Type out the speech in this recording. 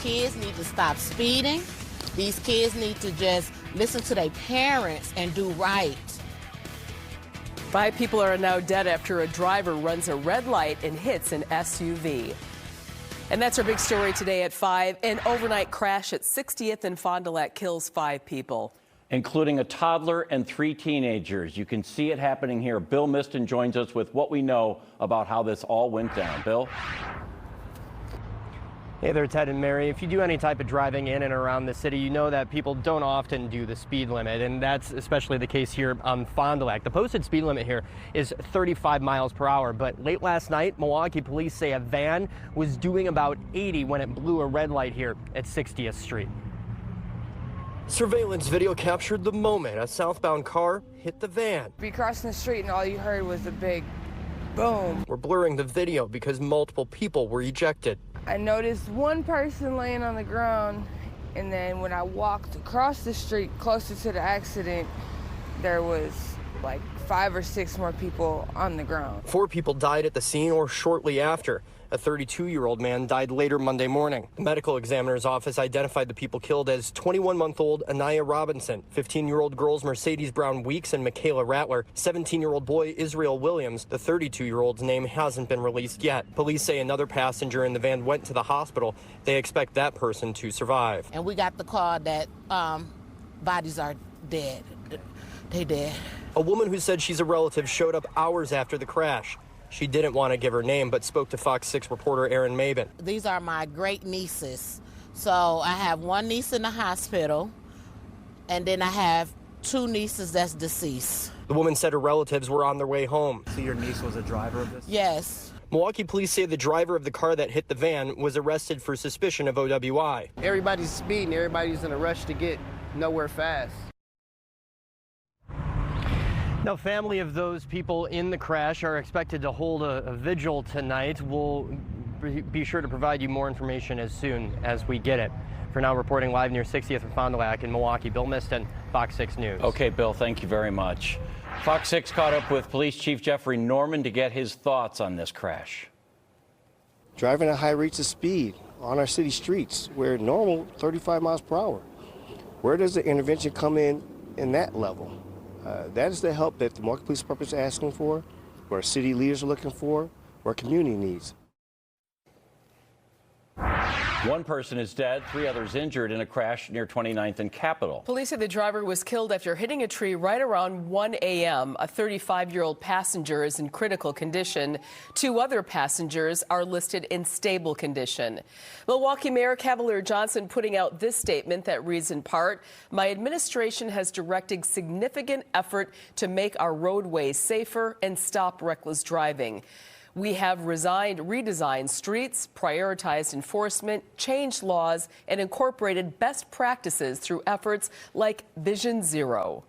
kids need to stop speeding. These kids need to just listen to their parents and do right. 5 people are now dead after a driver runs a red light and hits an SUV. And that's our big story today at 5. An overnight crash at 60th and Fond du Lac kills 5 people, including a toddler and 3 teenagers. You can see it happening here. Bill Miston joins us with what we know about how this all went down. Bill? Hey there, Ted and Mary. If you do any type of driving in and around the city, you know that people don't often do the speed limit, and that's especially the case here on Fond du Lac. The posted speed limit here is 35 miles per hour, but late last night, Milwaukee police say a van was doing about 80 when it blew a red light here at 60th Street. Surveillance video captured the moment a southbound car hit the van. Be crossing the street and all you heard was a big boom. We're blurring the video because multiple people were ejected. I noticed one person laying on the ground, and then when I walked across the street closer to the accident, there was like 5 or 6 more people on the ground. 4 people died at the scene or shortly after. A 32-year-old man died later Monday morning. The medical examiner's office identified the people killed as 21-month-old Anaya Robinson, 15-year-old girls Mercedes Brown Weeks and Michaela Rattler, 17-year-old boy Israel Williams. The 32-year-old's name hasn't been released yet. Police say another passenger in the van went to the hospital. They expect that person to survive. And we got the call that bodies are dead. They dead. A woman who said she's a relative showed up hours after the crash. She didn't want to give her name, but spoke to Fox 6 reporter Aaron Mabin. These are my great nieces. So I have one niece in the hospital, and then I have 2 nieces that's deceased. The woman said her relatives were on their way home. So your niece was a driver of this? Yes. Milwaukee police say the driver of the car that hit the van was arrested for suspicion of OWI. Everybody's speeding. Everybody's in a rush to get nowhere fast. Now, family of those people in the crash are expected to hold a vigil tonight. We'll be sure to provide you more information as soon as we get it. For now, reporting live near 60th and Fond du Lac in Milwaukee, Bill Miston, Fox 6 News. Okay, Bill, thank you very much. Fox 6 caught up with Police Chief Jeffrey Norman to get his thoughts on this crash. Driving at high rates of speed on our city streets, where normal 35 miles per hour. Where does the intervention come in that level? That is the help that the Milwaukee Police Department is asking for, what our city leaders are looking for, what our community needs. 1 person is dead, 3 others injured in a crash near 29th and Capitol. Police say the driver was killed after hitting a tree right around 1 a.m. A 35-year-old passenger is in critical condition. 2 other passengers are listed in stable condition. Milwaukee Mayor Cavalier Johnson putting out this statement that reads in part, "My administration has directed significant effort to make our roadways safer and stop reckless driving. We have redesigned streets, prioritized enforcement, changed laws, and incorporated best practices through efforts like Vision Zero."